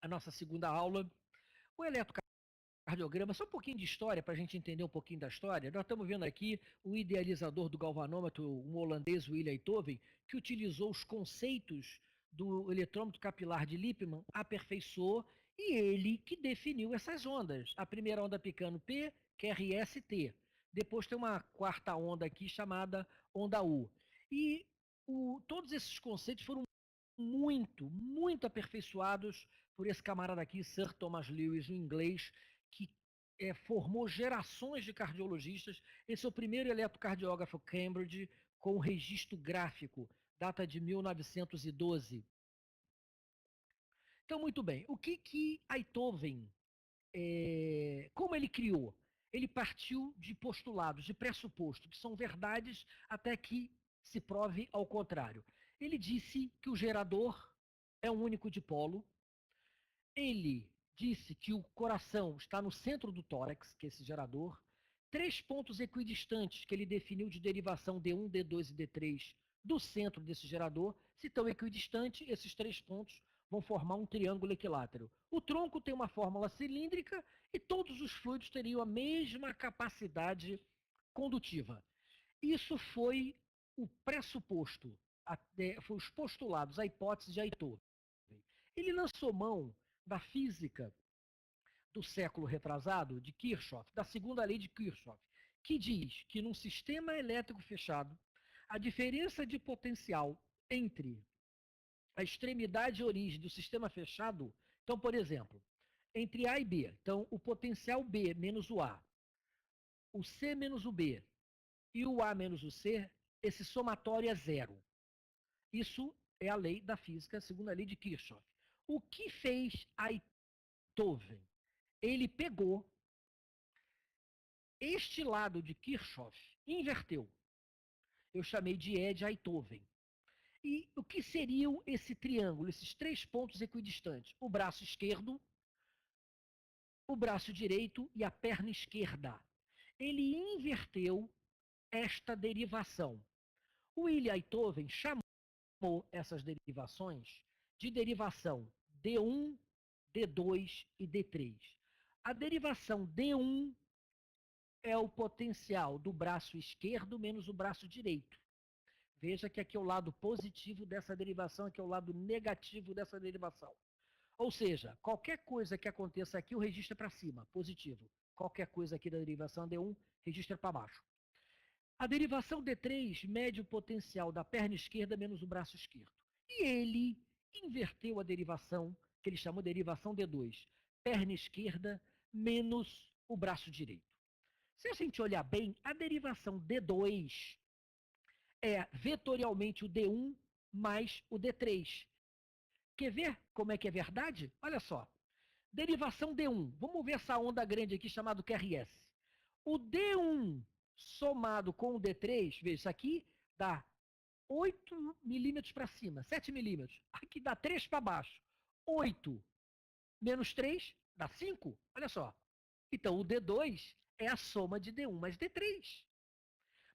a nossa segunda aula. O eletrocardiograma, só um pouquinho de história para a gente entender um pouquinho da história. Nós estamos vendo aqui o idealizador do galvanômetro, um holandês, Willy Einthoven, que utilizou os conceitos do eletrômetro capilar de Lippmann, aperfeiçoou, e ele que definiu essas ondas. A primeira onda picando P, QRS-T. Depois tem uma quarta onda aqui chamada onda U. E todos esses conceitos foram muito aperfeiçoados por esse camarada aqui, Sir Thomas Lewis, um inglês, que formou gerações de cardiologistas. Esse é o primeiro eletrocardiógrafo Cambridge com registro gráfico, data de 1912. Então, muito bem, o que Einthoven, como ele criou? Ele partiu de postulados, de pressuposto, que são verdades até que se prove ao contrário. Ele disse que o gerador é um único dipolo. Ele disse que o coração está no centro do tórax, que é esse gerador. 3 pontos equidistantes que ele definiu de derivação D1, D2 e D3 do centro desse gerador. Se estão equidistantes, esses 3 pontos vão formar um triângulo equilátero. O tronco tem uma fórmula cilíndrica e todos os fluidos teriam a mesma capacidade condutiva. Isso foi o pressuposto, foi os postulados, a hipótese de Einthoven. Ele lançou mão da física do século retrasado, de Kirchhoff, da segunda lei de Kirchhoff, que diz que num sistema elétrico fechado, a diferença de potencial entre a extremidade e origem do sistema fechado, então, por exemplo, entre A e B, então o potencial B menos o C menos o B e o A menos o C, esse somatório é zero. Isso é a lei da física, segundo a lei de Kirchhoff. O que fez Einthoven? Ele pegou este lado de Kirchhoff, inverteu. Eu chamei de E de Einthoven. E o que seriam esse triângulo, esses 3 pontos equidistantes? O braço esquerdo, o braço direito e a perna esquerda. Ele inverteu esta derivação. O Willy Einthoven chamou essas derivações de derivação D1, D2 e D3. A derivação D1 é o potencial do braço esquerdo menos o braço direito. Veja que aqui é o lado positivo dessa derivação, aqui é o lado negativo dessa derivação. Ou seja, qualquer coisa que aconteça aqui, o registro é para cima, positivo. Qualquer coisa aqui da derivação D1, registro é para baixo. A derivação D3 mede o potencial da perna esquerda menos o braço esquerdo. E ele inverteu a derivação, que ele chamou de derivação D2, perna esquerda menos o braço direito. Se a gente olhar bem, a derivação D2 é vetorialmente o D1 mais o D3. Quer ver como é que é verdade? Olha só. Derivação D1. Vamos ver essa onda grande aqui chamada QRS. O D1 somado com o D3, veja, isso aqui dá 8 milímetros para cima, 7 milímetros. Aqui dá 3 para baixo. 8 menos 3 dá 5. Olha só. Então, o D2 é a soma de D1 mais D3.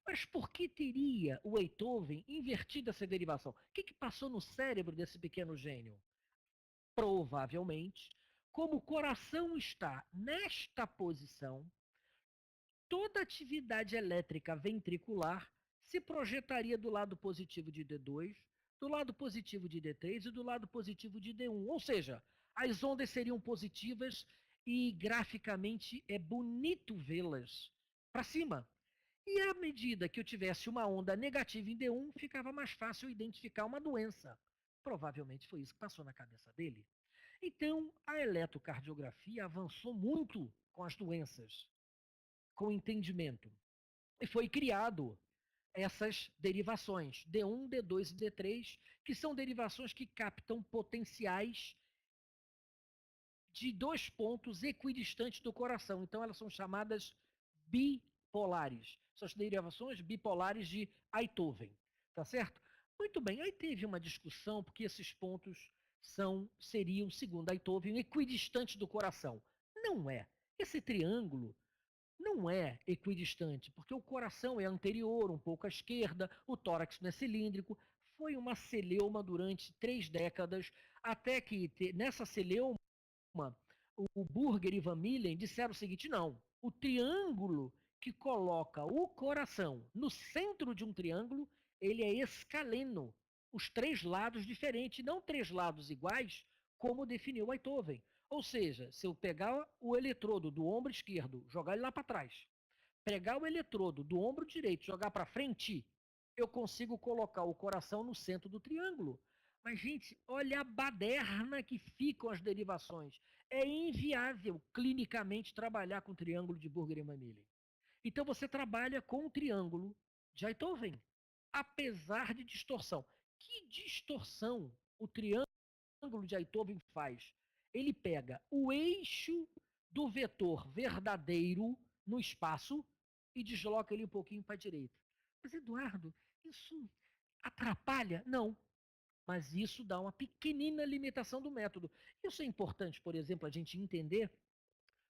Mas por que teria o Einthoven invertido essa derivação? O que passou no cérebro desse pequeno gênio? Provavelmente, como o coração está nesta posição, toda atividade elétrica ventricular se projetaria do lado positivo de D2, do lado positivo de D3 e do lado positivo de D1. Ou seja, as ondas seriam positivas e graficamente é bonito vê-las para cima. E à medida que eu tivesse uma onda negativa em D1, ficava mais fácil identificar uma doença. Provavelmente foi isso que passou na cabeça dele. Então, a eletrocardiografia avançou muito com as doenças, com o entendimento. E foi criado essas derivações, D1, D2 e D3, que são derivações que captam potenciais de 2 pontos equidistantes do coração. Então, elas são chamadas bipolares. São as derivações bipolares de Einthoven. Tá certo? Muito bem, aí teve uma discussão, porque esses pontos seriam, segundo Einthoven, equidistantes do coração. Não é. Esse triângulo não é equidistante, porque o coração é anterior, um pouco à esquerda, o tórax não é cilíndrico. Foi uma celeuma durante 3 décadas, até que nessa celeuma o Burger e Van Millen disseram o seguinte: não, o triângulo que coloca o coração no centro de um triângulo, ele é escaleno, os três lados diferentes, não três lados iguais, como definiu Beethoven. Ou seja, se eu pegar o eletrodo do ombro esquerdo, jogar ele lá para trás, pegar o eletrodo do ombro direito, jogar para frente, eu consigo colocar o coração no centro do triângulo. Mas, gente, olha a baderna que ficam as derivações. É inviável clinicamente trabalhar com triângulo de Burger e Van Millen. Então você trabalha com um triângulo de Beethoven, apesar de distorção. Que distorção o triângulo de Beethoven faz? Ele pega o eixo do vetor verdadeiro no espaço e desloca ele um pouquinho para a direita. Mas, Eduardo, isso atrapalha? Não. Mas isso dá uma pequenina limitação do método. Isso é importante, por exemplo, a gente entender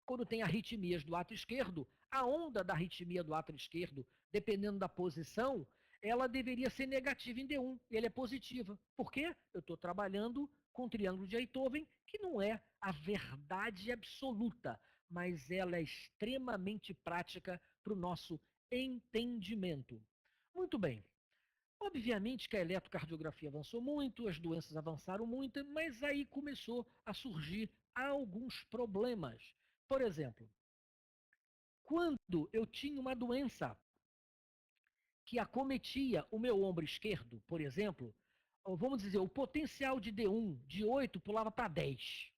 quando tem arritmias do ato esquerdo, a onda da arritmia do ato esquerdo, dependendo da posição, ela deveria ser negativa em D1, e ela é positiva. Por quê? Eu estou trabalhando com o triângulo de Beethoven, que não é a verdade absoluta, mas ela é extremamente prática para o nosso entendimento. Muito bem. Obviamente que a eletrocardiografia avançou muito, as doenças avançaram muito, mas aí começou a surgir alguns problemas. Por exemplo, quando eu tinha uma doença que acometia o meu ombro esquerdo, por exemplo, vamos dizer, o potencial de D1 de 8 pulava para 10.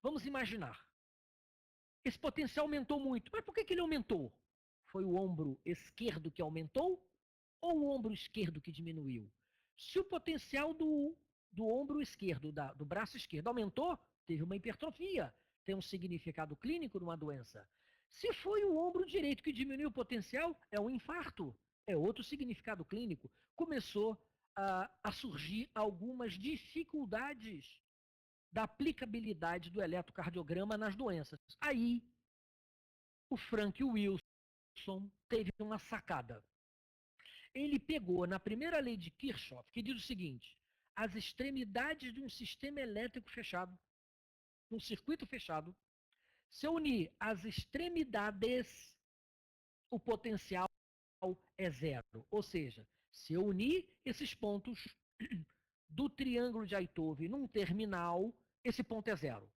Vamos imaginar. Esse potencial aumentou muito. Mas por que ele aumentou? Foi o ombro esquerdo que aumentou ou o ombro esquerdo que diminuiu? Se o potencial do ombro esquerdo, do braço esquerdo aumentou, teve uma hipertrofia. Tem um significado clínico numa doença. Se foi o ombro direito que diminuiu o potencial, é um infarto. É outro significado clínico. Começou a surgir algumas dificuldades da aplicabilidade do eletrocardiograma nas doenças. Aí, o Frank Wilson teve uma sacada. Ele pegou na primeira lei de Kirchhoff, que diz o seguinte: as extremidades de um sistema elétrico fechado, um circuito fechado, se eu unir as extremidades, o potencial é zero. Ou seja, se eu unir esses pontos do triângulo de Beethoven num terminal, esse ponto é zero.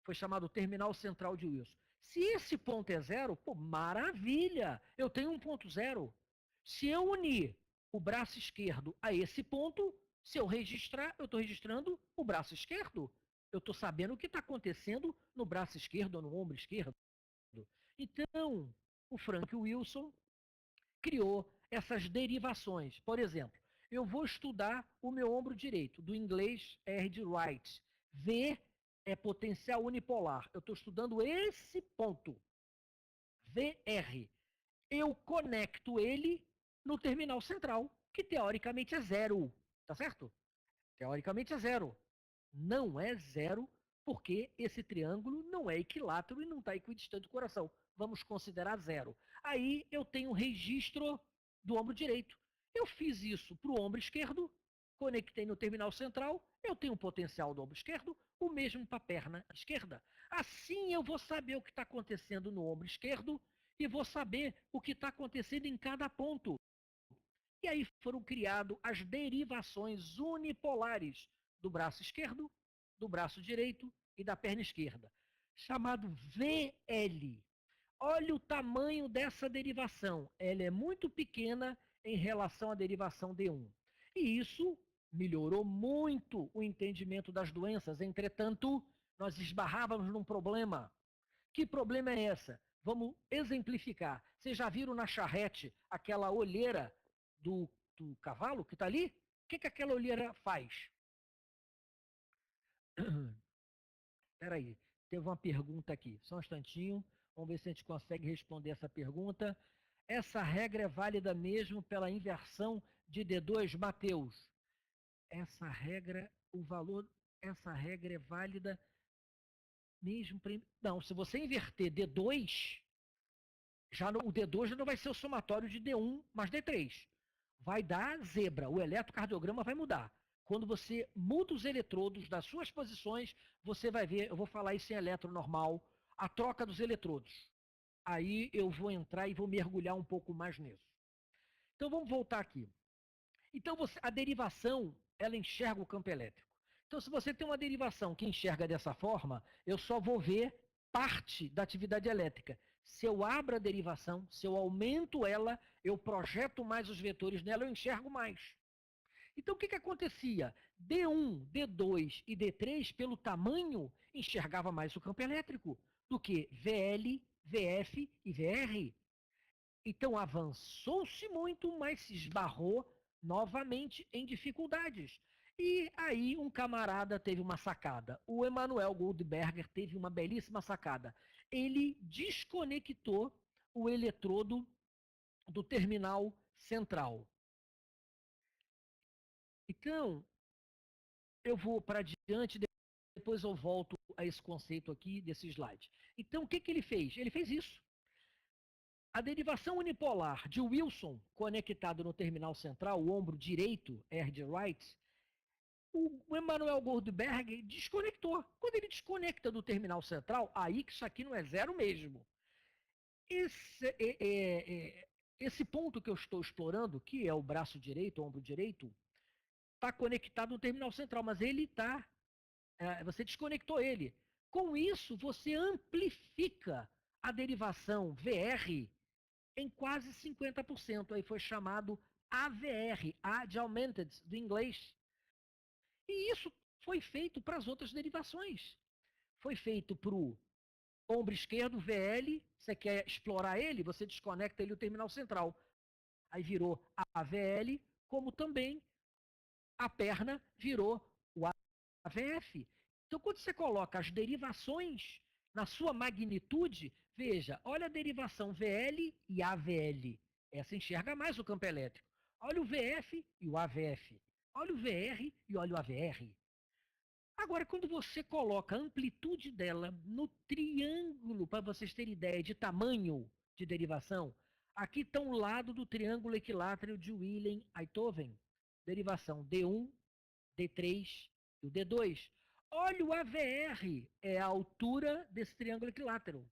Foi chamado terminal central de Wilson. Se esse ponto é zero, pô, maravilha! Eu tenho um ponto zero. Se eu unir o braço esquerdo a esse ponto, se eu registrar, eu estou registrando o braço esquerdo. Eu estou sabendo o que está acontecendo no braço esquerdo ou no ombro esquerdo. Então, o Frank Wilson criou essas derivações. Por exemplo, eu vou estudar o meu ombro direito, do inglês R de Wright. V é potencial unipolar. Eu estou estudando esse ponto. VR. Eu conecto ele no terminal central, que teoricamente é zero. Tá certo? Teoricamente é zero. Não é zero, porque esse triângulo não é equilátero e não está equidistante do coração. Vamos considerar zero. Aí eu tenho um registro do ombro direito. Eu fiz isso para o ombro esquerdo, conectei no terminal central, eu tenho um potencial do ombro esquerdo, o mesmo para a perna esquerda. Assim eu vou saber o que está acontecendo no ombro esquerdo e vou saber o que está acontecendo em cada ponto. E aí foram criadas as derivações unipolares do braço esquerdo, do braço direito e da perna esquerda, chamado VL. Olha o tamanho dessa derivação. Ela é muito pequena em relação à derivação D1. E isso melhorou muito o entendimento das doenças. Entretanto, nós esbarrávamos num problema. Que problema é essa? Vamos exemplificar. Vocês já viram na charrete aquela olheira do cavalo que está ali? O que aquela olheira faz? Espera aí, teve uma pergunta aqui. Só um instantinho. Vamos ver se a gente consegue responder essa pergunta. Essa regra é válida mesmo pela inversão de D2, Mateus? Essa regra, essa regra é válida mesmo para... Não, se você inverter D2, o D2 já não vai ser o somatório de D1 mais D3. Vai dar zebra, o eletrocardiograma vai mudar. Quando você muda os eletrodos das suas posições, você vai ver, eu vou falar isso em eletro normal, a troca dos eletrodos. Aí eu vou entrar e vou mergulhar um pouco mais nisso. Então vamos voltar aqui. Então a derivação, ela enxerga o campo elétrico. Então se você tem uma derivação que enxerga dessa forma, eu só vou ver parte da atividade elétrica. Se eu abro a derivação, se eu aumento ela, eu projeto mais os vetores nela, eu enxergo mais. Então o que acontecia? D1, D2 e D3, pelo tamanho, enxergava mais o campo elétrico do que VL, VF e VR. Então avançou-se muito, mas se esbarrou novamente em dificuldades. E aí um camarada teve uma sacada. O Emanuel Goldberger teve uma belíssima sacada. Ele desconectou o eletrodo do terminal central. Então, eu vou para diante, depois eu volto a esse conceito aqui desse slide. Então, o que ele fez? Ele fez isso. A derivação unipolar de Wilson conectado no terminal central, o ombro direito, R de right, o Emanuel Goldberg desconectou. Quando ele desconecta do terminal central, aí que isso aqui não é zero mesmo. Esse ponto que eu estou explorando, que é o braço direito, o ombro direito, está conectado no terminal central, mas ele está. Você desconectou ele. Com isso, você amplifica a derivação VR em quase 50%. Aí foi chamado AVR, A de Augmented, do inglês. E isso foi feito para as outras derivações. Foi feito para o ombro esquerdo, VL, você quer explorar ele, você desconecta ele do terminal central. Aí virou AVL, como também a perna virou o AVF. Então, quando você coloca as derivações na sua magnitude, veja, olha a derivação VL e AVL. Essa enxerga mais o campo elétrico. Olha o VF e o AVF. Olha o VR e olha o AVR. Agora, quando você coloca a amplitude dela no triângulo, para vocês terem ideia de tamanho de derivação, aqui está um lado do triângulo equilátero de Wheeling-Einthoven. Derivação D1, D3 e o D2. Olha o AVR, é a altura desse triângulo equilátero.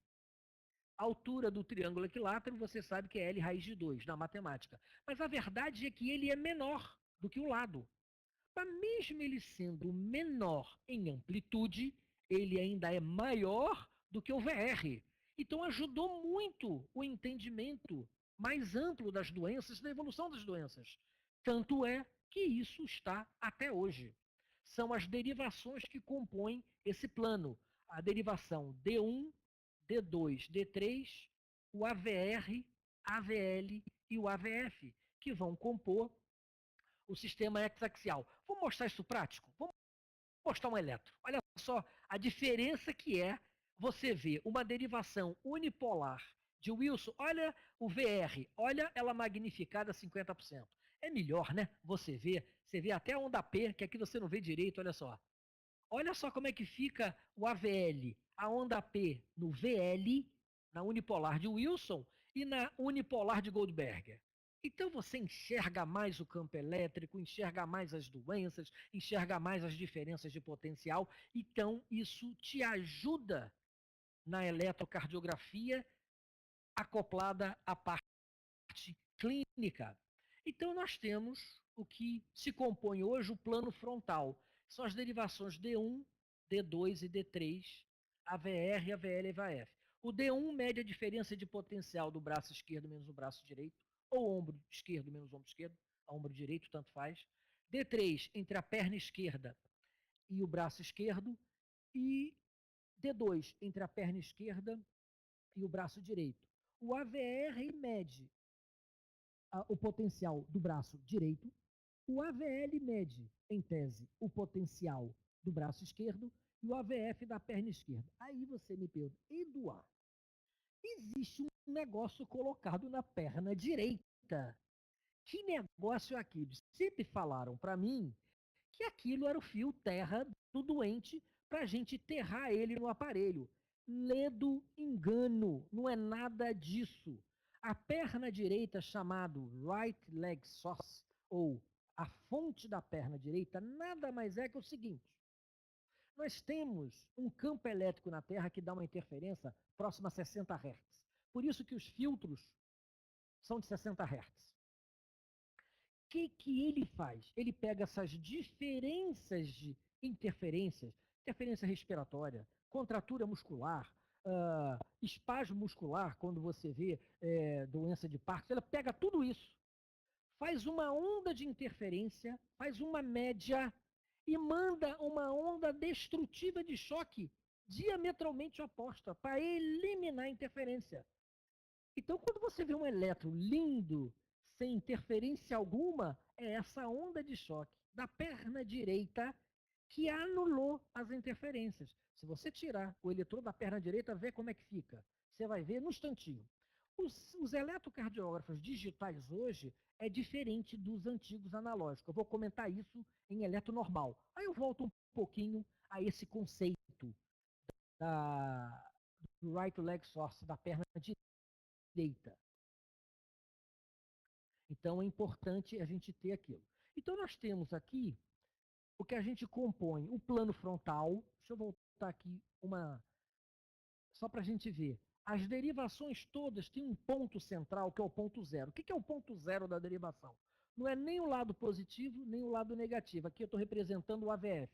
A altura do triângulo equilátero, você sabe que é L raiz de 2 na matemática. Mas a verdade é que ele é menor do que o lado. Mas mesmo ele sendo menor em amplitude, ele ainda é maior do que o VR. Então ajudou muito o entendimento mais amplo das doenças, da evolução das doenças. Tanto é que isso está até hoje. São as derivações que compõem esse plano. A derivação D1, D2, D3, o AVR, AVL e o AVF, que vão compor o sistema hexaxial. Vou mostrar isso prático? Vamos mostrar um elétron. Olha só a diferença que é você ver uma derivação unipolar de Wilson. Olha o VR, olha ela magnificada a 50%. É melhor, né? Você vê até a onda P, que aqui você não vê direito, olha só. Olha só como é que fica o AVL, a onda P no VL, na unipolar de Wilson, e na unipolar de Goldberger. Então você enxerga mais o campo elétrico, enxerga mais as doenças, enxerga mais as diferenças de potencial. Então isso te ajuda na eletrocardiografia acoplada à parte clínica. Então nós temos o que se compõe hoje o plano frontal. São as derivações D1, D2 e D3, AVR, AVL e AVF. O D1 mede a diferença de potencial do braço esquerdo menos o braço direito, ou ombro esquerdo menos ombro esquerdo, ombro direito, tanto faz. D3 entre a perna esquerda e o braço esquerdo, e D2 entre a perna esquerda e o braço direito. O AVR mede o potencial do braço direito, o AVL mede, em tese, o potencial do braço esquerdo e o AVF da perna esquerda. Aí você me pergunta, Eduardo, existe um negócio colocado na perna direita. Que negócio é aquilo? Sempre falaram para mim que aquilo era o fio terra do doente para a gente enterrar ele no aparelho. Ledo engano, não é nada disso. A perna direita, chamado right leg source, ou A fonte da perna direita nada mais é que o seguinte: nós temos um campo elétrico na Terra que dá uma interferência próxima a 60 Hz. Por isso que os filtros são de 60 Hz. O que ele faz? Ele pega essas diferenças de interferências, interferência respiratória, contratura muscular, espasmo muscular, quando você vê doença de Parkinson, ela pega tudo isso, faz uma onda de interferência, faz uma média e manda uma onda destrutiva de choque diametralmente oposta para eliminar a interferência. Então, quando você vê um elétron lindo, sem interferência alguma, é essa onda de choque da perna direita que anulou as interferências. Se você tirar o eletrodo da perna direita, vê como é que fica. Você vai ver no instantinho. Os eletrocardiógrafos digitais hoje é diferente dos antigos analógicos. Eu vou comentar isso em eletronormal. Aí eu volto um pouquinho a esse conceito do right leg source, da perna direita. Então é importante a gente ter aquilo. Então nós temos aqui o que a gente compõe, o plano frontal. Deixa eu voltar aqui só para a gente ver. As derivações todas têm um ponto central, que é o ponto zero. O que é o ponto zero da derivação? Não é nem o lado positivo, nem o lado negativo. Aqui eu estou representando o AVF.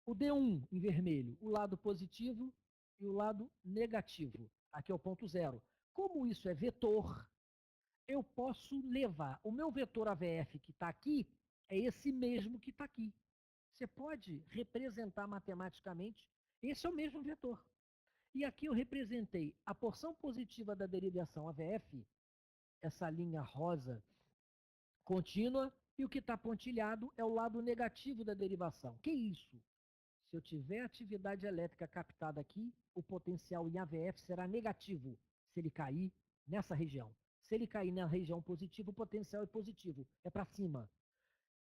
O D1 em vermelho, o lado positivo e o lado negativo. Aqui é o ponto zero. Como isso é vetor, eu posso levar o meu vetor AVF que está aqui, é esse mesmo que está aqui. Você pode representar matematicamente, esse é o mesmo vetor. E aqui eu representei a porção positiva da derivação AVF, essa linha rosa contínua, e o que está pontilhado é o lado negativo da derivação. Que isso? Se eu tiver atividade elétrica captada aqui, o potencial em AVF será negativo se ele cair nessa região. Se ele cair na região positiva, o potencial é positivo, é para cima.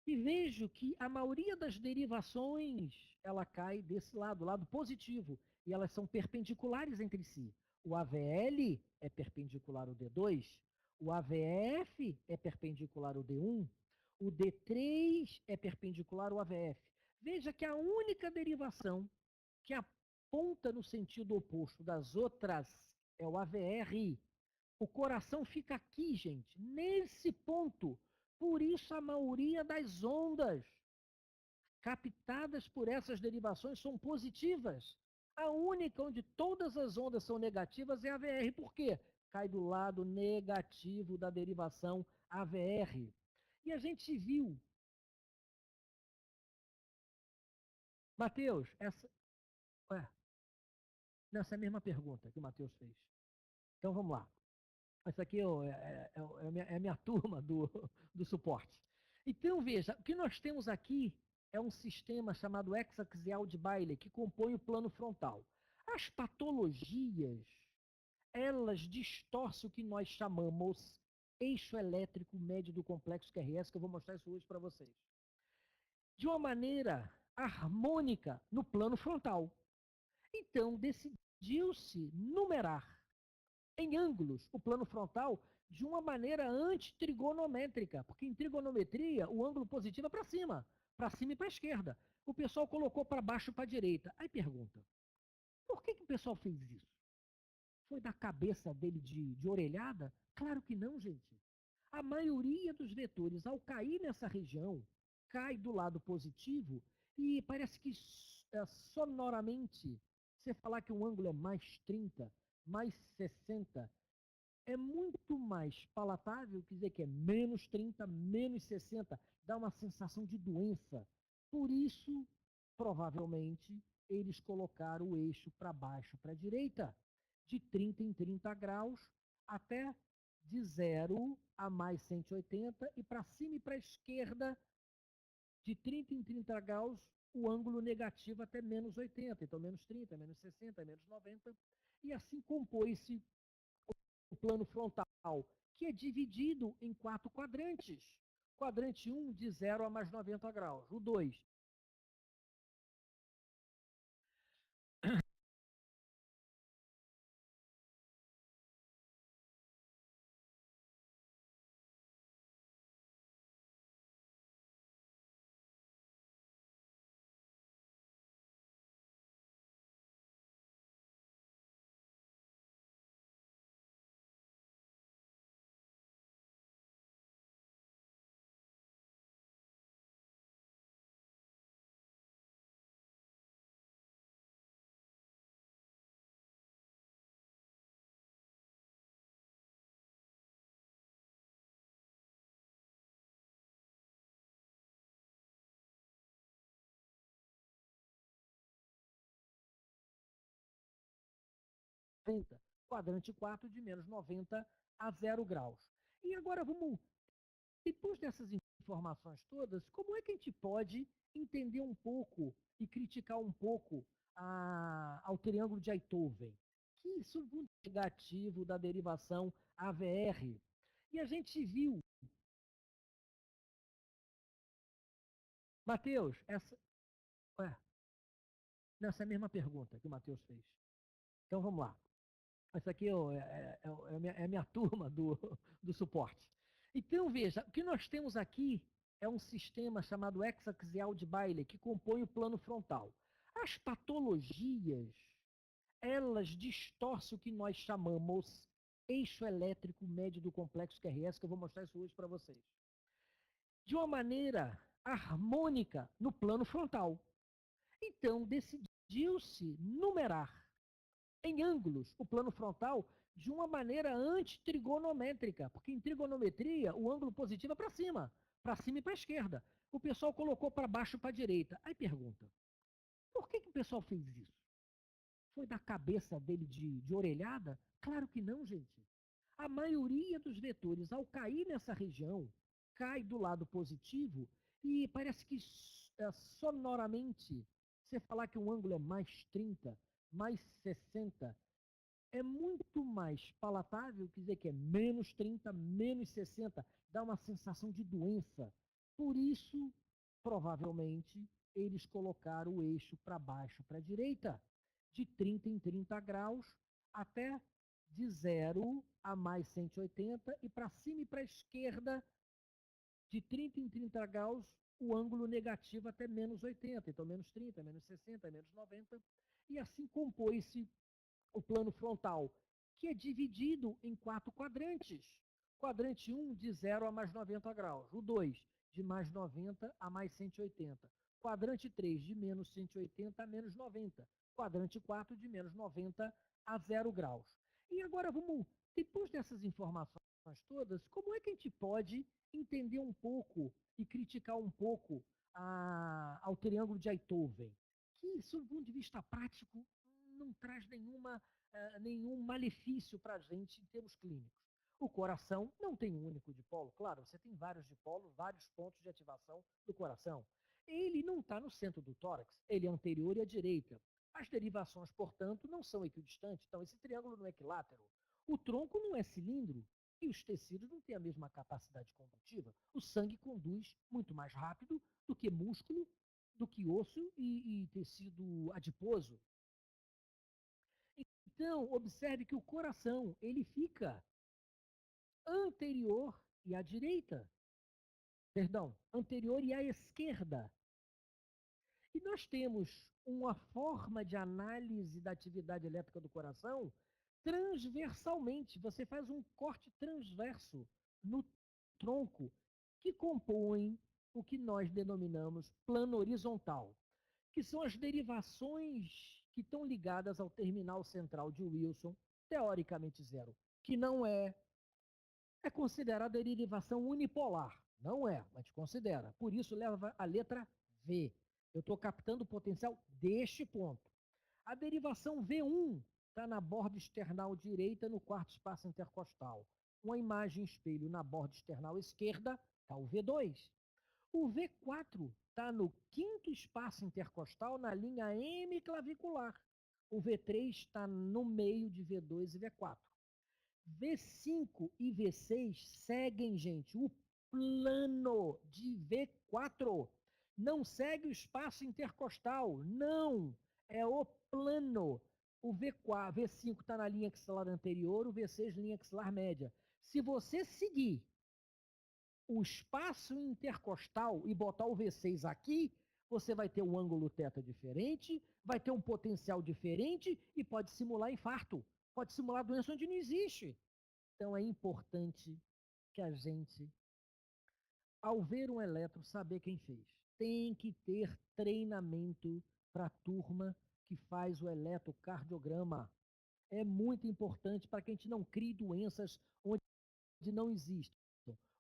E vejo que a maioria das derivações, ela cai desse lado positivo, e elas são perpendiculares entre si. O AVL é perpendicular ao D2, o AVF é perpendicular ao D1, o D3 é perpendicular ao AVF. Veja que a única derivação que aponta no sentido oposto das outras é o AVR. O coração fica aqui, gente, nesse ponto. Por isso a maioria das ondas captadas por essas derivações são positivas. A única onde todas as ondas são negativas é a AVR. Por quê? Cai do lado negativo da derivação AVR. E a gente viu. Matheus, essa é a mesma pergunta que o Matheus fez. Então vamos lá. Essa aqui é a minha turma do suporte. Então, veja, o que nós temos aqui é um sistema chamado hexaxial de Bailey, que compõe o plano frontal. As patologias, elas distorcem o que nós chamamos eixo elétrico médio do complexo QRS, que eu vou mostrar isso hoje para vocês. De uma maneira harmônica no plano frontal. Então, decidiu-se numerar em ângulos o plano frontal de uma maneira antitrigonométrica, porque em trigonometria o ângulo positivo é para cima e para a esquerda. O pessoal colocou para baixo e para a direita. Aí pergunta, por que o pessoal fez isso? Foi da cabeça dele de orelhada? Claro que não, gente. A maioria dos vetores, ao cair nessa região, cai do lado positivo e parece que sonoramente, você falar que o ângulo é mais 30, mais 60, é muito mais palatável que dizer que é menos 30, menos 60, dá uma sensação de doença. Por isso, provavelmente, eles colocaram o eixo para baixo, para a direita, de 30 em 30 graus, até de 0 a mais 180, e para cima e para a esquerda, de 30 em 30 graus, o ângulo negativo até menos 80, então menos 30, menos 60, menos 90, e assim compôs-se o plano frontal, que é dividido em 4 quadrantes. Quadrante 1, de 0 a mais 90 graus. O 2, quadrante 4 de menos 90 a 0 graus. E agora vamos, depois dessas informações todas, como é que a gente pode entender um pouco e criticar um pouco ao triângulo de Einthoven, que isso é um ponto negativo da derivação AVR. E a gente viu, Matheus, essa é a mesma pergunta que o Matheus fez. Então vamos lá. Essa aqui é a minha turma do suporte. Então, veja, o que nós temos aqui é um sistema chamado hexaxial de Bailey, que compõe o plano frontal. As patologias, elas distorcem o que nós chamamos eixo elétrico médio do complexo QRS, que eu vou mostrar isso hoje para vocês. De uma maneira harmônica no plano frontal. Então, decidiu-se numerar em ângulos o plano frontal de uma maneira antitrigonométrica, porque em trigonometria o ângulo positivo é para cima e para a esquerda. O pessoal colocou para baixo e para a direita. Aí pergunta, por que o pessoal fez isso? Foi da cabeça dele de orelhada? Claro que não, gente. A maioria dos vetores, ao cair nessa região, cai do lado positivo e parece que sonoramente, você falar que um ângulo é mais 30, mais 60, é muito mais palatável que dizer que é menos 30, menos 60, dá uma sensação de doença. Por isso, provavelmente, eles colocaram o eixo para baixo, para a direita, de 30 em 30 graus, até de 0 a mais 180, e para cima e para a esquerda, de 30 em 30 graus, o ângulo negativo até menos 80, então menos 30, menos 60, menos 90, e assim compôs-se o plano frontal, que é dividido em 4 quadrantes. Quadrante 1, de 0 a mais 90 graus. O 2, de mais 90 a mais 180. Quadrante 3, de menos 180 a menos 90. Quadrante 4, de menos 90 a 0 graus. E agora vamos, depois dessas informações todas, como é que a gente pode entender um pouco e criticar um pouco ao triângulo de Einthoven? Que, sob o ponto de vista prático, não traz nenhum malefício para a gente em termos clínicos. O coração não tem um único dipolo, claro, você tem vários dipolos, vários pontos de ativação do coração. Ele não está no centro do tórax, ele é anterior e à direita. As derivações, portanto, não são equidistantes, então esse triângulo não é equilátero. O tronco não é cilindro e os tecidos não têm a mesma capacidade condutiva. O sangue conduz muito mais rápido do que músculo, do que osso e tecido adiposo. Então, observe que o coração, ele fica anterior e à direita. Perdão, anterior e à esquerda. E nós temos uma forma de análise da atividade elétrica do coração transversalmente. Você faz um corte transverso no tronco que compõe o que nós denominamos plano horizontal, que são as derivações que estão ligadas ao terminal central de Wilson, teoricamente zero, que não é considerada a derivação unipolar. Não é, mas considera. Por isso leva a letra V. Eu estou captando o potencial deste ponto. A derivação V1 está na borda external direita, no quarto espaço intercostal. Uma imagem espelho na borda external esquerda, está o V2. O V4 está no quinto espaço intercostal, na linha M clavicular. O V3 está no meio de V2 e V4. V5 e V6 seguem, gente, o plano de V4. Não segue o espaço intercostal, não. É o plano. O V5 está na linha axilar anterior, o V6 linha axilar média. Se você seguir o espaço intercostal e botar o V6 aqui, você vai ter um ângulo θ diferente, vai ter um potencial diferente e pode simular infarto, pode simular doença onde não existe. Então é importante que a gente, ao ver um eletro, saber quem fez. Tem que ter treinamento para a turma que faz o eletrocardiograma. É muito importante para que a gente não crie doenças onde não existem.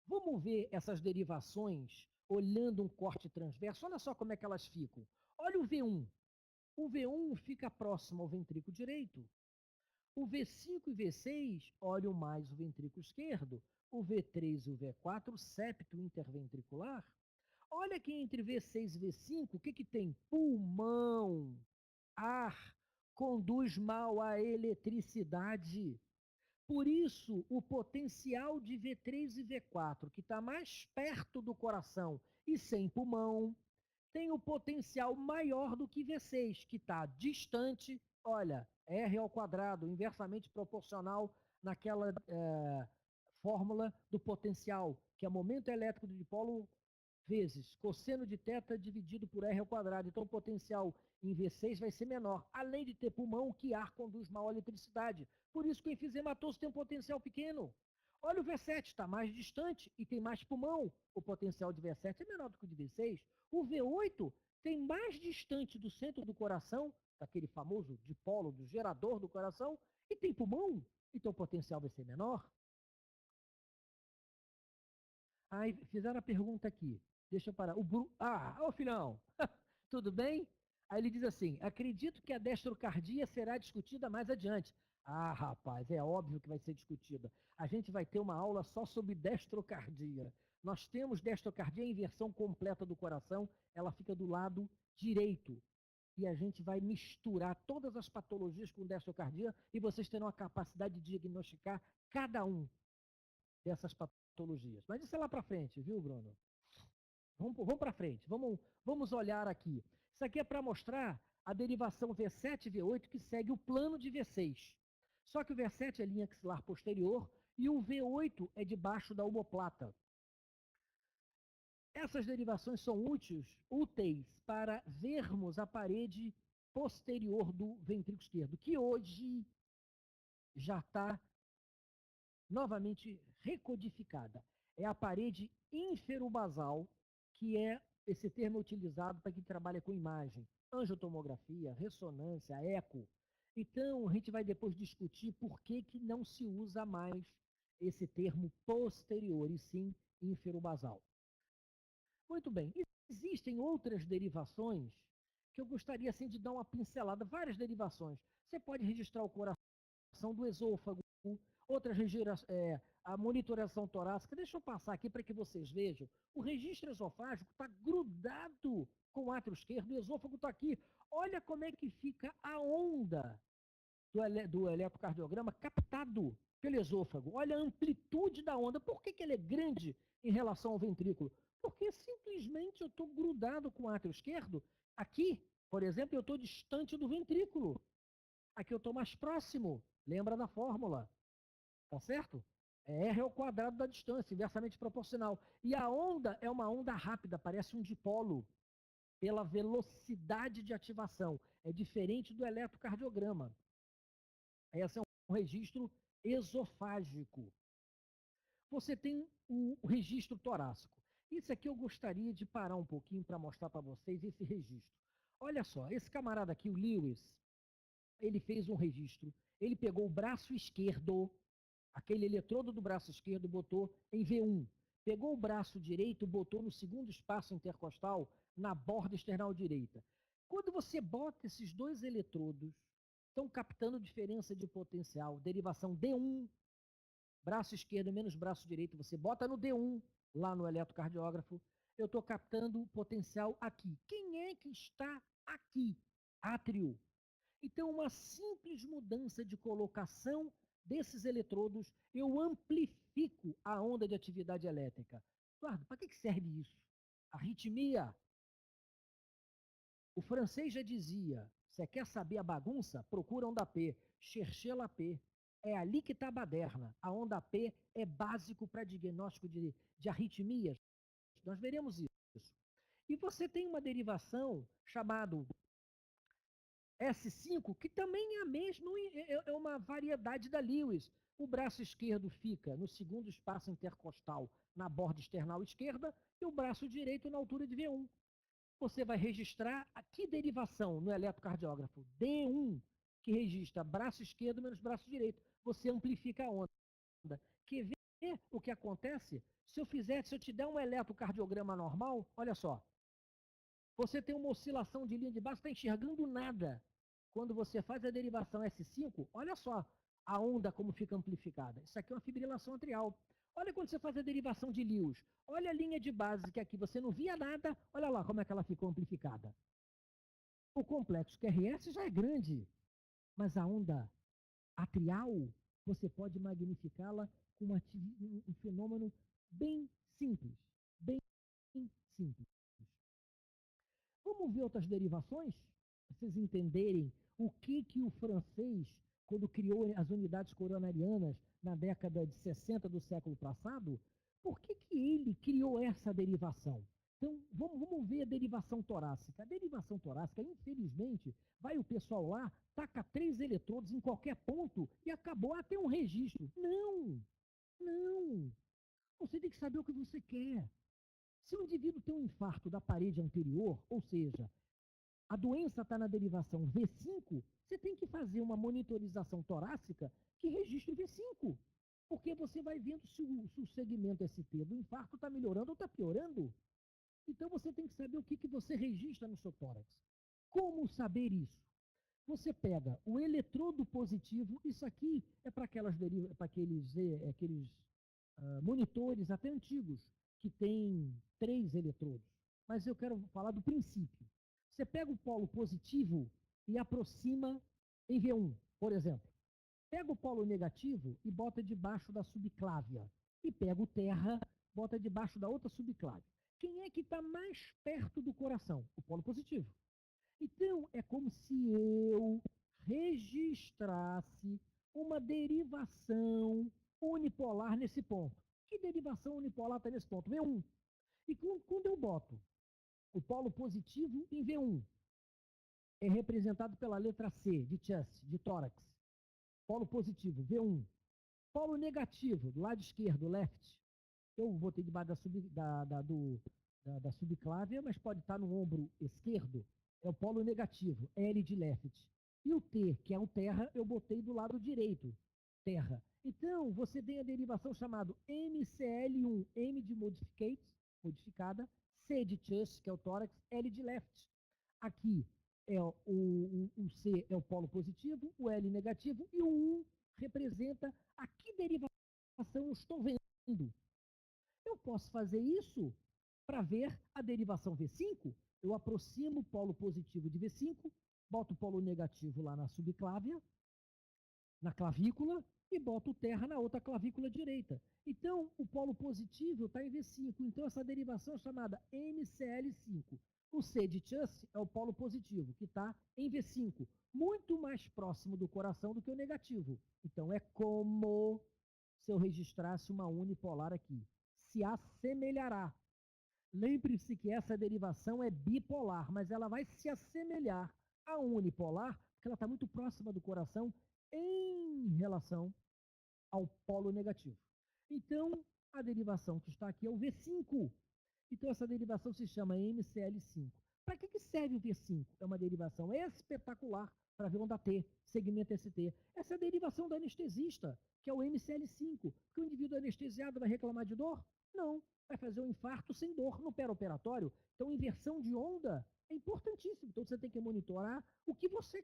Vamos ver essas derivações olhando um corte transverso. Olha só como é que elas ficam. Olha o V1. O V1 fica próximo ao ventrículo direito. O V5 e V6 olham mais o ventrículo esquerdo, o V3 e o V4, septo interventricular. Olha aqui entre V6 e V5, o que, que tem? Pulmão, ar, conduz mal a eletricidade. Por isso, o potencial de V3 e V4, que está mais perto do coração e sem pulmão, tem o potencial maior do que V6, que está distante, olha, R ao quadrado, inversamente proporcional naquela fórmula do potencial, que é momento elétrico do dipolo vezes cosseno de θ dividido por R ao quadrado. Então, o potencial em V6 vai ser menor, além de ter pulmão, que ar conduz mal a eletricidade. Por isso que o enfisematoso tem um potencial pequeno. Olha o V7, está mais distante e tem mais pulmão. O potencial de V7 é menor do que o de V6. O V8 tem mais distante do centro do coração, daquele famoso dipolo, do gerador do coração, e tem pulmão. Então, o potencial vai ser menor. Aí fizeram a pergunta aqui. Deixa eu parar. Ô filhão, tudo bem? Aí ele diz assim: acredito que a destrocardia será discutida mais adiante. Ah, rapaz, é óbvio que vai ser discutida. A gente vai ter uma aula só sobre destrocardia. Nós temos destrocardia em inversão completa do coração, ela fica do lado direito. E a gente vai misturar todas as patologias com destrocardia e vocês terão a capacidade de diagnosticar cada um dessas patologias. Mas isso é lá para frente, viu, Bruno? Vamos para frente, vamos olhar aqui. Isso aqui é para mostrar a derivação V7 e V8 que segue o plano de V6. Só que o V7 é linha axilar posterior e o V8 é debaixo da omoplata. Essas derivações são úteis para vermos a parede posterior do ventrículo esquerdo, que hoje já está novamente recodificada. É a parede inferobasal, que é esse termo é utilizado para quem trabalha com imagem, angiotomografia, ressonância, eco. Então, a gente vai depois discutir por que, que não se usa mais esse termo posterior, e sim inferobasal. Muito bem, existem outras derivações que eu gostaria assim, de dar uma pincelada, várias derivações. Você pode registrar o coração do esôfago, outras a monitoração torácica. Deixa eu passar aqui para que vocês vejam. O registro esofágico está grudado com o átrio esquerdo, o esôfago está aqui. Olha como é que fica a onda do eletrocardiograma captado pelo esôfago. Olha a amplitude da onda. Por que, que ele é grande em relação ao ventrículo? Porque simplesmente eu estou grudado com o átrio esquerdo. Aqui, por exemplo, eu estou distante do ventrículo. Aqui eu estou mais próximo. Lembra da fórmula. Tá certo? É R ao quadrado da distância, inversamente proporcional. E a onda é uma onda rápida, parece um dipolo, pela velocidade de ativação. É diferente do eletrocardiograma. Esse é um registro esofágico. Você tem o registro torácico. Isso aqui eu gostaria de parar um pouquinho para mostrar para vocês esse registro. Olha só, esse camarada aqui, o Lewis, ele fez um registro. Ele pegou o braço esquerdo, aquele eletrodo do braço esquerdo, botou em V1. Pegou o braço direito, botou no segundo espaço intercostal, na borda external direita. Quando você bota esses dois eletrodos, estão captando diferença de potencial, derivação D1, braço esquerdo menos braço direito, você bota no D1, lá no eletrocardiógrafo, eu estou captando potencial aqui. Quem é que está aqui? Átrio. Então, uma simples mudança de colocação desses eletrodos, eu amplifico a onda de atividade elétrica. Eduardo, para que serve isso? Arritmia. O francês já dizia, você quer saber a bagunça? Procura onda P, cherchez la P. É ali que está a baderna. A onda P é básico para diagnóstico de arritmias. Nós veremos isso. E você tem uma derivação chamada S5, que também é a mesma, é uma variedade da Lewis. O braço esquerdo fica no segundo espaço intercostal, na borda external esquerda, e o braço direito na altura de V1. Você vai registrar aqui derivação no eletrocardiógrafo D1, que registra braço esquerdo menos braço direito. Você amplifica a onda. Quer ver o que acontece? Se eu te der um eletrocardiograma normal, olha só. Você tem uma oscilação de linha de base, está enxergando nada. Quando você faz a derivação S5, olha só, a onda como fica amplificada. Isso aqui é uma fibrilação atrial. Olha quando você faz a derivação de Lewis. Olha a linha de base que aqui você não via nada. Olha lá como é que ela ficou amplificada. O complexo QRS já é grande, mas a onda atrial, você pode magnificá-la com um fenômeno bem simples. Bem simples. Vamos ver outras derivações? Para vocês entenderem o que o francês, quando criou as unidades coronarianas na década de 60 do século passado, por que ele criou essa derivação? Então, vamos ver a derivação torácica. A derivação torácica, infelizmente, vai o pessoal lá, taca 3 eletrodos em qualquer ponto e acabou a ter um registro. Não, não. Você tem que saber o que você quer. Se o indivíduo tem um infarto da parede anterior, ou seja, a doença está na derivação V5, você tem que fazer uma monitorização torácica que registre V5. Porque você vai vendo se o segmento ST do infarto está melhorando ou está piorando. Então você tem que saber o que você registra no seu tórax. Como saber isso? Você pega o eletrodo positivo, isso aqui é para aqueles monitores até antigos, que tem 3 eletrodos. Mas eu quero falar do princípio. Você pega o polo positivo e aproxima em V1, por exemplo. Pega o polo negativo e bota debaixo da subclávia. E pega o terra, bota debaixo da outra subclávia. Quem é que está mais perto do coração? O polo positivo. Então, é como se eu registrasse uma derivação unipolar nesse ponto. Que derivação unipolar está nesse ponto? V1. E quando eu boto o polo positivo em V1, é representado pela letra C, de chest, de tórax. Polo positivo, V1. Polo negativo, do lado esquerdo, left. Eu botei debaixo da subclávia, mas pode estar no ombro esquerdo. É o polo negativo, L de left. E o T, que é o terra, eu botei do lado direito, terra. Então, você tem a derivação chamada MCL1, M de modificada, C de chest, que é o tórax, L de left. Aqui é o C é o polo positivo, o L negativo, e o 1 representa a que derivação eu estou vendo. Eu posso fazer isso para ver a derivação V5. Eu aproximo o polo positivo de V5, boto o polo negativo lá na subclávia, na clavícula, e boto o terra na outra clavícula direita. Então, o polo positivo está em V5. Então, essa derivação é chamada MCL5. O C de chest é o polo positivo, que está em V5, muito mais próximo do coração do que o negativo. Então, é como se eu registrasse uma unipolar aqui. Se assemelhará. Lembre-se que essa derivação é bipolar, mas ela vai se assemelhar à unipolar, porque ela está muito próxima do coração em relação ao polo negativo. Então, a derivação que está aqui é o V5. Então, essa derivação se chama MCL5. Para que serve o V5? É uma derivação espetacular para ver onda T, segmento ST. Essa é a derivação do anestesista, que é o MCL5. Que o indivíduo anestesiado vai reclamar de dor? Não. Vai fazer um infarto sem dor no operatório. Então, inversão de onda é importantíssimo. Então, você tem que monitorar o que você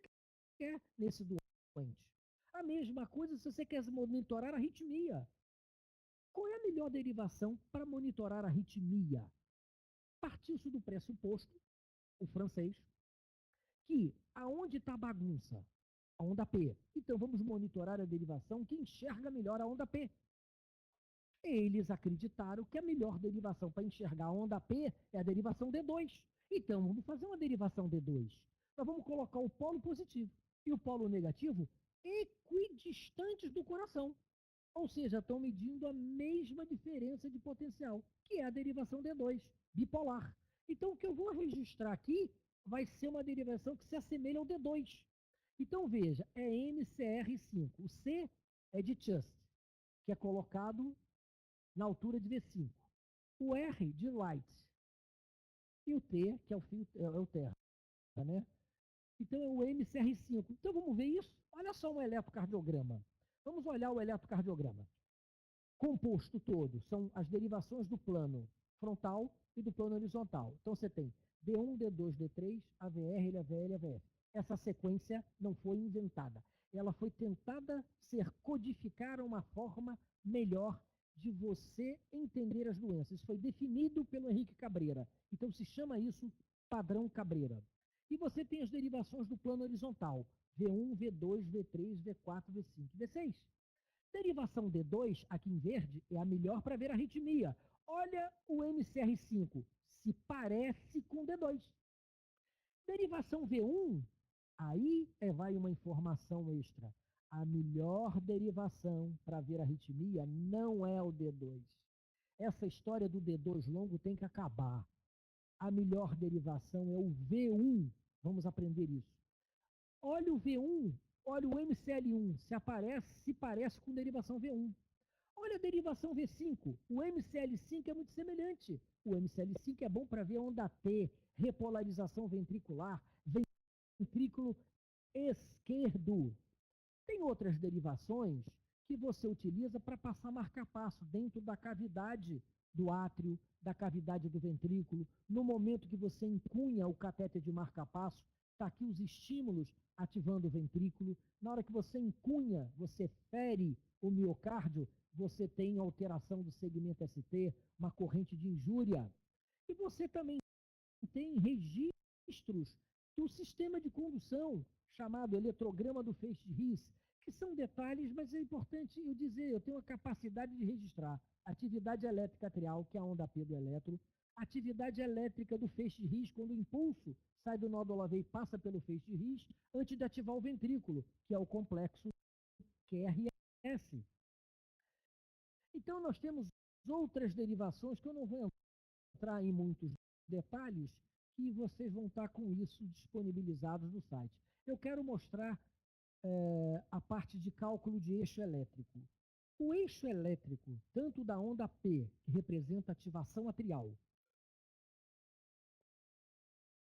quer nesse doente. A mesma coisa se você quer monitorar a arritmia. Qual é a melhor derivação para monitorar a arritmia? Partiu-se do pressuposto, o francês, que aonde está a bagunça? A onda P. Então vamos monitorar a derivação que enxerga melhor a onda P. Eles acreditaram que a melhor derivação para enxergar a onda P é a derivação D2. Então vamos fazer uma derivação D2. Nós vamos colocar o polo positivo e o polo negativo equidistantes do coração. Ou seja, estão medindo a mesma diferença de potencial, que é a derivação D2, bipolar. Então, o que eu vou registrar aqui vai ser uma derivação que se assemelha ao D2. Então, veja, é MCR5. O C é de chest, que é colocado na altura de V5. O R de right. E o T, que é o terra, né? Então, é o MCR5. Então, vamos ver isso? Olha só um eletrocardiograma. Vamos olhar o eletrocardiograma. Composto todo, são as derivações do plano frontal e do plano horizontal. Então você tem D1, D2, D3, AVR, AVL, AVF. Essa sequência não foi inventada. ela foi tentada ser codificar uma forma melhor de você entender as doenças. Isso foi definido pelo Henrique Cabreira. Então se chama isso padrão Cabreira. E você tem as derivações do plano horizontal. V1, V2, V3, V4, V5, V6. Derivação D2, aqui em verde, é a melhor para ver arritmia. Olha o MCR5, se parece com D2. Derivação V1, aí vai uma informação extra. A melhor derivação para ver arritmia não é o D2. Essa história do D2 longo tem que acabar. A melhor derivação é o V1. Vamos aprender isso. Olha o V1, olha o MCL1, se parece com derivação V1. Olha a derivação V5, o MCL5 é muito semelhante. O MCL5 é bom para ver onda T, repolarização ventricular, ventrículo esquerdo. Tem outras derivações que você utiliza para passar marca-passo dentro da cavidade do átrio, da cavidade do ventrículo. No momento que você encunha o catéter de marca-passo, está aqui os estímulos ativando o ventrículo. Na hora que você encunha, você fere o miocárdio, você tem alteração do segmento ST, uma corrente de injúria. E você também tem registros do sistema de condução, chamado eletrograma do feixe de His, que são detalhes, mas é importante eu dizer, eu tenho a capacidade de registrar atividade elétrica atrial, que é a onda P do elétron, atividade elétrica do feixe de His, quando o impulso sai do nódulo AV e passa pelo feixe de His, antes de ativar o ventrículo, que é o complexo QRS. Então, nós temos outras derivações que eu não vou entrar em muitos detalhes, que vocês vão estar com isso disponibilizados no site. Eu quero mostrar a parte de cálculo de eixo elétrico. O eixo elétrico, tanto da onda P, que representa ativação atrial.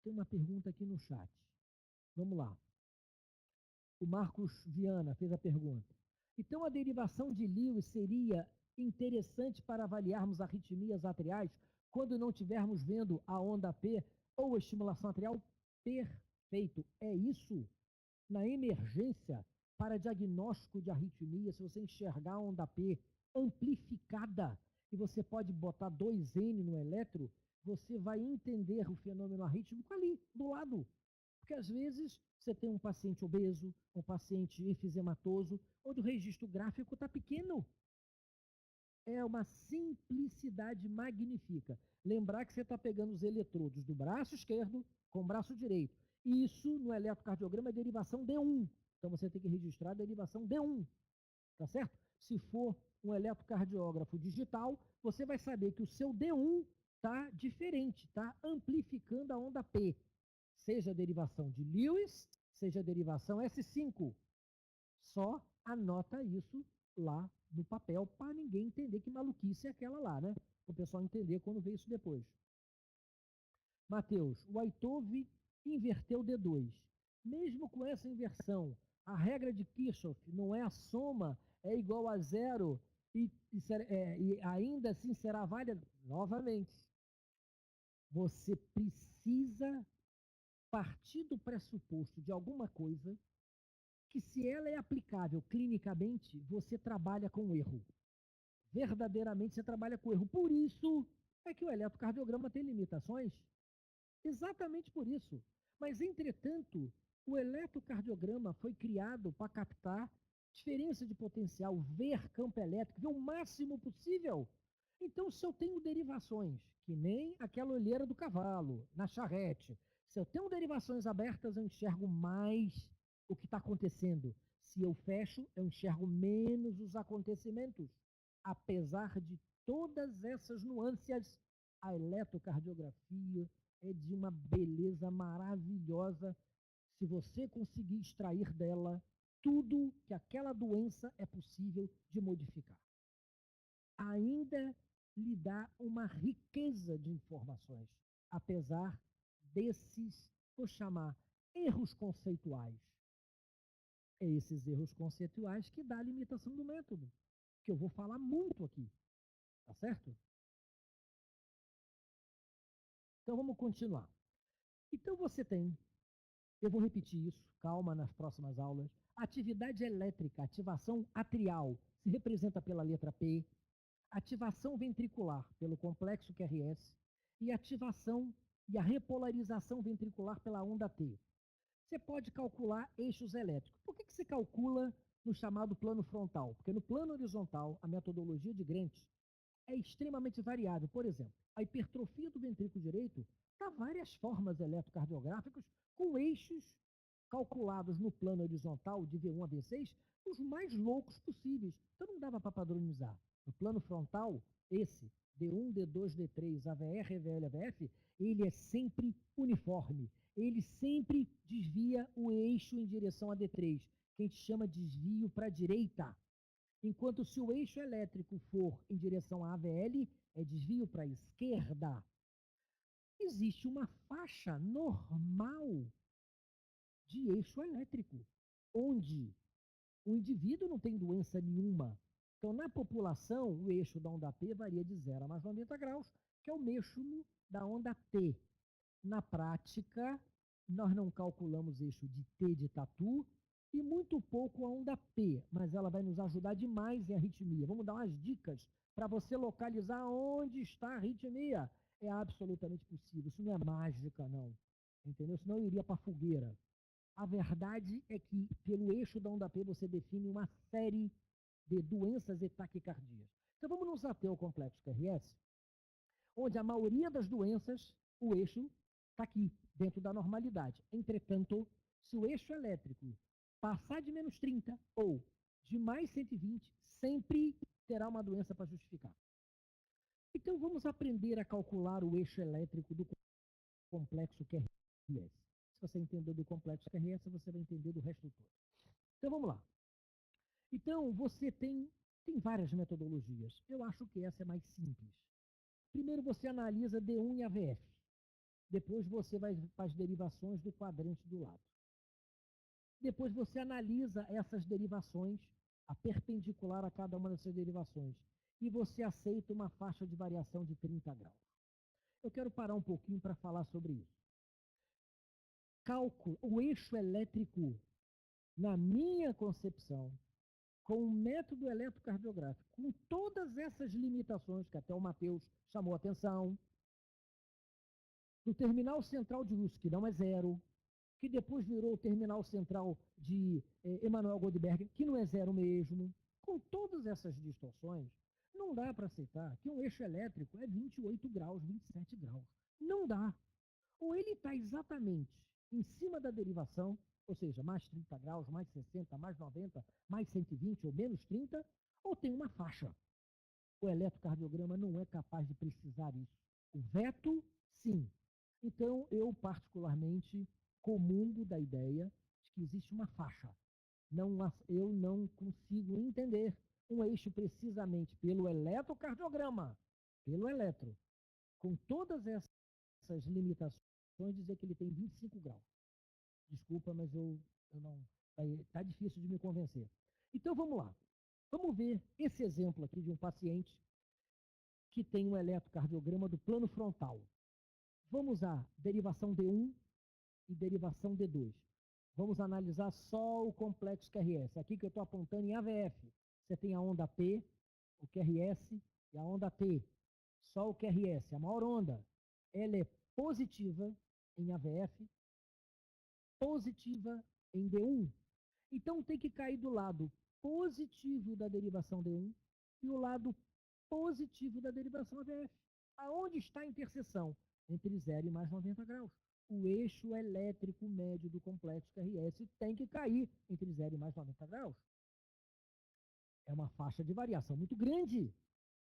Tem uma pergunta aqui no chat. Vamos lá. O Marcos Viana fez a pergunta. Então, a derivação de Lewis seria interessante para avaliarmos arritmias atriais quando não estivermos vendo a onda P ou a estimulação atrial? Perfeito. É isso. Na emergência, para diagnóstico de arritmia, se você enxergar a onda P amplificada, e você pode botar 2N no eletro, você vai entender o fenômeno arrítmico ali, do lado. Porque às vezes você tem um paciente obeso, um paciente enfisematoso, onde o registro gráfico está pequeno. É uma simplicidade magnífica. Lembrar que você está pegando os eletrodos do braço esquerdo com o braço direito. Isso no eletrocardiograma é derivação D1. Então você tem que registrar a derivação D1. Tá certo? Se for um eletrocardiógrafo digital, você vai saber que o seu D1 está diferente, está amplificando a onda P. Seja a derivação de Lewis, seja a derivação S5. Só anota isso lá no papel para ninguém entender que maluquice é aquela lá, né? Para o pessoal entender quando vê isso depois. Mateus, o Aitov inverteu D2. Mesmo com essa inversão, a regra de Kirchhoff não é a soma, é igual a zero e ainda assim será válida? Novamente, você precisa partir do pressuposto de alguma coisa que, se ela é aplicável clinicamente, você trabalha com erro. Verdadeiramente você trabalha com erro. Por isso é que o eletrocardiograma tem limitações. Exatamente por isso. Mas, entretanto, o eletrocardiograma foi criado para captar diferença de potencial, ver campo elétrico, ver o máximo possível. Então, se eu tenho derivações, que nem aquela olheira do cavalo, na charrete, se eu tenho derivações abertas, eu enxergo mais o que está acontecendo. Se eu fecho, eu enxergo menos os acontecimentos. Apesar de todas essas nuances, a eletrocardiografia é de uma beleza maravilhosa se você conseguir extrair dela tudo que aquela doença é possível de modificar. Ainda lhe dá uma riqueza de informações, apesar desses, vou chamar, erros conceituais. É esses erros conceituais que dá a limitação do método, que eu vou falar muito aqui, tá certo? Então vamos continuar. Então você tem Eu vou repetir isso, calma, nas próximas aulas. Atividade elétrica, ativação atrial, se representa pela letra P, ativação ventricular, pelo complexo QRS, e ativação e a repolarização ventricular pela onda T. Você pode calcular eixos elétricos. Por que se calcula no chamado plano frontal? Porque no plano horizontal, a metodologia de Grant é extremamente variável. Por exemplo, a hipertrofia do ventrículo direito dá várias formas eletrocardiográficas com eixos calculados no plano horizontal de V1 a V6, os mais loucos possíveis. Então não dava para padronizar. No plano frontal, esse D1, D2, D3, AVR, EVL, AVF, ele é sempre uniforme. Ele sempre desvia o eixo em direção a D3, que a gente chama de desvio para a direita. Enquanto se o eixo elétrico for em direção à AVL, é desvio para a esquerda. Existe uma faixa normal de eixo elétrico, onde o indivíduo não tem doença nenhuma. Então, na população, o eixo da onda P varia de 0 a mais 90 graus, que é o mesmo da onda T. Na prática, nós não calculamos eixo de T de tatu e muito pouco a onda P, mas ela vai nos ajudar demais em arritmia. Vamos dar umas dicas para você localizar onde está a arritmia. É absolutamente possível, isso não é mágica, não. Entendeu? Senão eu iria para a fogueira. A verdade é que, pelo eixo da onda P, você define uma série de doenças e taquicardias. Então, vamos nos ater ao complexo QRS, onde a maioria das doenças, o eixo está aqui, dentro da normalidade. Entretanto, se o eixo elétrico passar de menos 30 ou de mais 120, sempre terá uma doença para justificar. Então, vamos aprender a calcular o eixo elétrico do complexo QRS. Se você entender do complexo QRS, você vai entender do resto todo. Então, vamos lá. Então, você tem várias metodologias. Eu acho que essa é mais simples. Primeiro, você analisa D1 e AVF. Depois, você vai para as derivações do quadrante do lado. Depois, você analisa essas derivações, a perpendicular a cada uma dessas derivações. E você aceita uma faixa de variação de 30 graus. Eu quero parar um pouquinho para falar sobre isso. Cálculo, o eixo elétrico, na minha concepção, com o método eletrocardiográfico, com todas essas limitações que até o Matheus chamou a atenção, do terminal central de Hus, que não é 0, que depois virou o terminal central de Emanuel Goldberg, que não é 0 mesmo, com todas essas distorções, não dá para aceitar que um eixo elétrico é 28 graus, 27 graus. Não dá. Ou ele está exatamente em cima da derivação, ou seja, mais 30 graus, mais 60, mais 90, mais 120 ou menos 30, ou tem uma faixa. O eletrocardiograma não é capaz de precisar isso. O veto, sim. Então, eu particularmente comungo da ideia de que existe uma faixa. Eu não consigo entender um eixo precisamente pelo eletrocardiograma, pelo eletro, com todas essas limitações, dizer que ele tem 25 graus. Desculpa, mas eu não. Está difícil de me convencer. Então vamos lá. Vamos ver esse exemplo aqui de um paciente que tem um eletrocardiograma do plano frontal. Vamos usar derivação D1 e derivação D2. Vamos analisar só o complexo QRS. Aqui que eu estou apontando em AVF. Você tem a onda P, o QRS e a onda T. Só o QRS, a maior onda, ela é positiva em AVF, positiva em D1. Então tem que cair do lado positivo da derivação D1 e o lado positivo da derivação AVF. Aonde está a interseção? Entre 0 e mais 90 graus. O eixo elétrico médio do complexo QRS tem que cair entre 0 e mais 90 graus. É uma faixa de variação muito grande.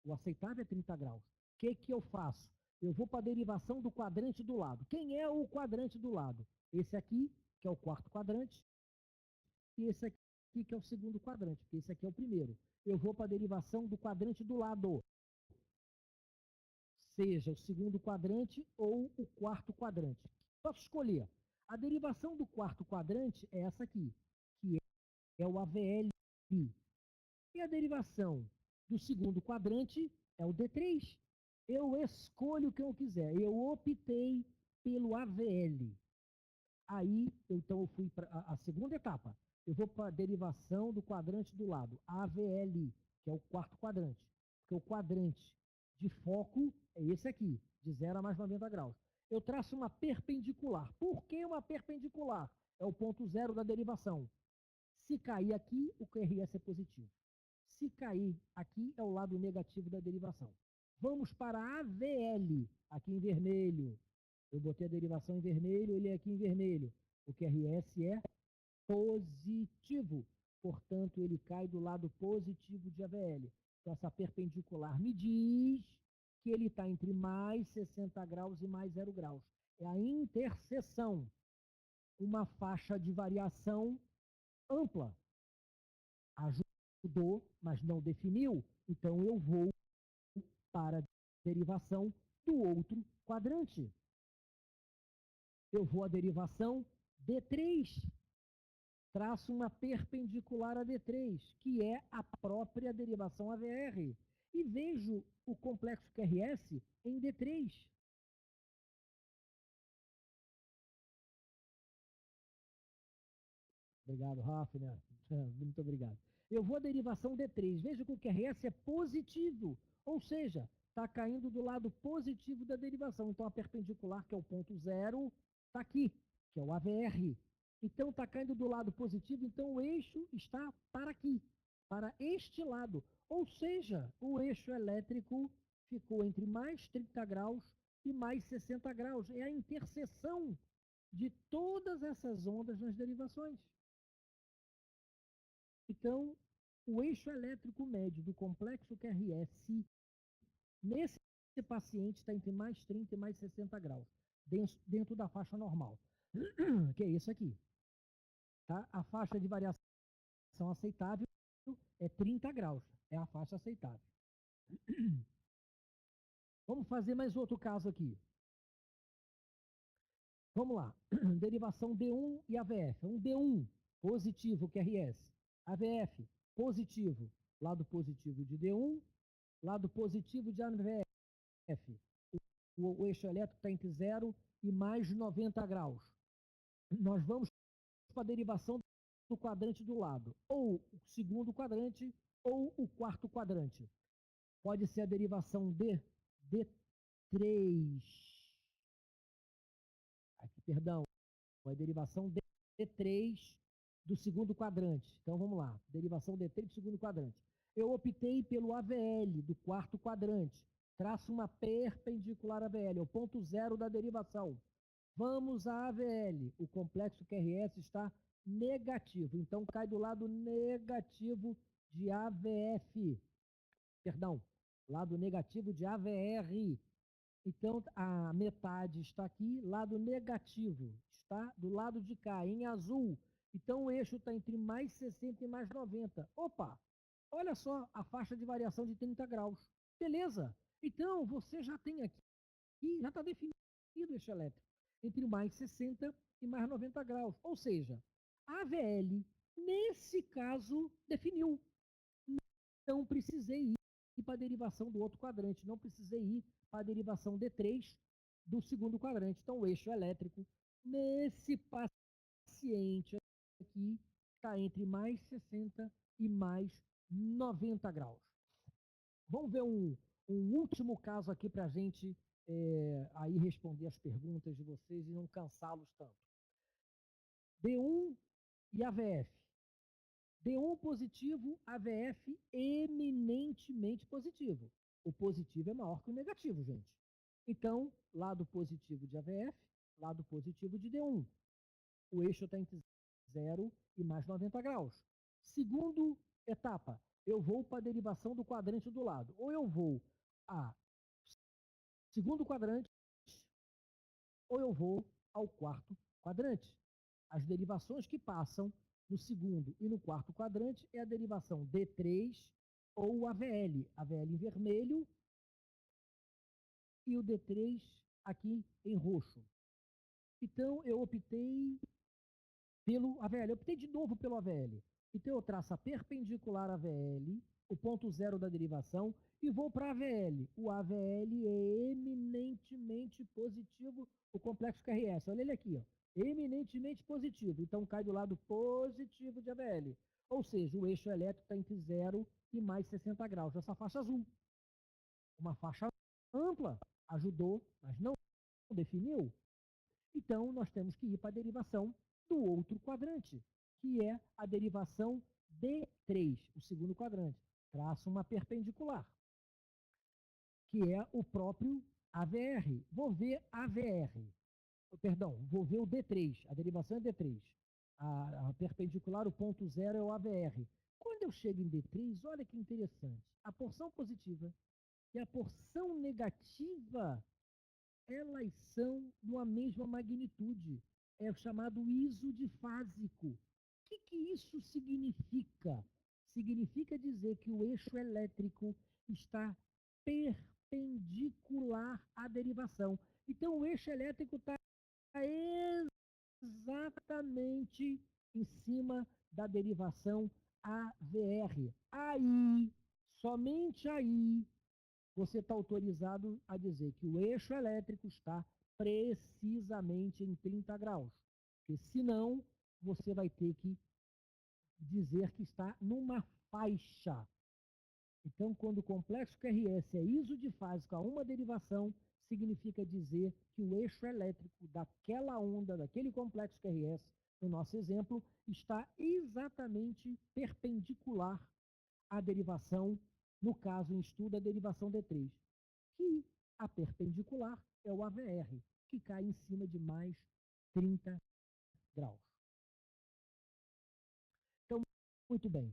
O aceitável é 30 graus. O que eu faço? Eu vou para a derivação do quadrante do lado. Quem é o quadrante do lado? Esse aqui, que é o quarto quadrante, e esse aqui, que é o segundo quadrante, porque esse aqui é o primeiro. Eu vou para a derivação do quadrante do lado. Seja o segundo quadrante ou o quarto quadrante. Posso escolher. A derivação do quarto quadrante é essa aqui, que é o AVL. E a derivação do segundo quadrante é o D3. Eu escolho o que eu quiser. Eu optei pelo AVL. Aí, então, eu fui para a segunda etapa. Eu vou para a derivação do quadrante do lado, AVL, que é o quarto quadrante. Porque o quadrante de foco é esse aqui, de 0 a mais 90 graus. Eu traço uma perpendicular. Por que uma perpendicular? É o ponto zero da derivação. Se cair aqui, o QRS é positivo. Se cair aqui, é o lado negativo da derivação. Vamos para a AVL, aqui em vermelho. Eu botei a derivação em vermelho, ele é aqui em vermelho. O QRS é positivo. Portanto, ele cai do lado positivo de AVL. Então, essa perpendicular me diz que ele está entre mais 60 graus e mais 0 graus. É a interseção. Uma faixa de variação ampla. Ajudou, mas não definiu. Então, eu vou para a derivação do outro quadrante. Eu vou à derivação D3. Traço uma perpendicular a D3, que é a própria derivação AVR. E vejo o complexo QRS em D3. Obrigado, Rafa, né? Muito obrigado. Eu vou à derivação D3. Veja que o QRS é positivo, ou seja, está caindo do lado positivo da derivação. Então, a perpendicular, que é o ponto zero, está aqui, que é o AVR. Então, está caindo do lado positivo, então o eixo está para aqui, para este lado. Ou seja, o eixo elétrico ficou entre mais 30 graus e mais 60 graus. É a interseção de todas essas ondas nas derivações. Então, o eixo elétrico médio do complexo QRS, nesse paciente, está entre mais 30 e mais 60 graus, dentro da faixa normal, que é isso aqui. Tá? A faixa de variação aceitável é 30 graus, é a faixa aceitável. Vamos fazer mais outro caso aqui. Vamos lá. Derivação D1 e AVF. Um D1 positivo, QRS. AVF positivo, lado positivo de D1, lado positivo de AVF. O eixo elétrico está entre 0 e mais 90 graus. Nós vamos para a derivação do quadrante do lado, ou o segundo quadrante, ou o quarto quadrante. Pode ser a derivação D3. Aqui, perdão, a derivação D3 do segundo quadrante. Então vamos lá, derivação D3 do segundo quadrante. Eu optei pelo AVL do quarto quadrante. Traço uma perpendicular AVL, é o ponto zero da derivação. Vamos à AVL. O complexo QRS está negativo, então cai do lado negativo de AVF. Perdão, lado negativo de AVR. Então, a metade está aqui, lado negativo, está do lado de cá, em azul. Então, o eixo está entre mais 60 e mais 90. Opa, olha só a faixa de variação de 30 graus. Beleza. Então, você já tem aqui, já está definido o eixo elétrico, entre mais 60 e mais 90 graus. Ou seja, a AVL, nesse caso, definiu. Não precisei ir para a derivação do outro quadrante, não precisei ir para a derivação D3 do segundo quadrante. Então, o eixo elétrico, nesse paciente aqui, está entre mais 60 e mais 90 graus. Vamos ver um último caso aqui para a gente aí responder as perguntas de vocês e não cansá-los tanto. D1 e AVF. D1 positivo, AVF eminentemente positivo. O positivo é maior que o negativo, gente. Então, lado positivo de AVF, lado positivo de D1. O eixo está entre 0 e mais 90 graus. Segunda etapa, eu vou para a derivação do quadrante do lado. Ou eu vou a segundo quadrante, ou eu vou ao quarto quadrante. As derivações que passam no segundo e no quarto quadrante é a derivação D3 ou AVL. AVL em vermelho e o D3 aqui em roxo. Então, eu optei pelo AVL. Eu optei de novo pelo AVL. Então, eu traço a perpendicular AVL, o ponto zero da derivação, e vou para AVL. O AVL é eminentemente positivo, o complexo QRS. Olha ele aqui, ó. Eminentemente predominantemente positivo, então cai do lado positivo de AVL. Ou seja, o eixo elétrico está entre 0 e mais 60 graus. Essa faixa azul. Uma faixa ampla ajudou, mas não definiu. Então, nós temos que ir para a derivação do outro quadrante, que é a derivação D3, o segundo quadrante. Traço uma perpendicular, que é o próprio AVR. Vou ver AVR. Perdão, vou ver o D3, a derivação é D3. A perpendicular, o ponto zero é o AVR. Quando eu chego em D3, olha que interessante. A porção positiva e a porção negativa, elas são numa mesma magnitude. É o chamado isodifásico. O que isso significa? Significa dizer que o eixo elétrico está perpendicular à derivação. Então, o eixo elétrico está exatamente em cima da derivação AVR. Aí, somente aí, você está autorizado a dizer que o eixo elétrico está precisamente em 30 graus. Porque senão, você vai ter que dizer que está numa faixa. Então, quando o complexo QRS é isodifásico a uma derivação, significa dizer que o eixo elétrico daquela onda, daquele complexo QRS, no nosso exemplo, está exatamente perpendicular à derivação, no caso em estudo, a derivação D3, que a perpendicular é o AVR, que cai em cima de mais 30 graus. Então, muito bem.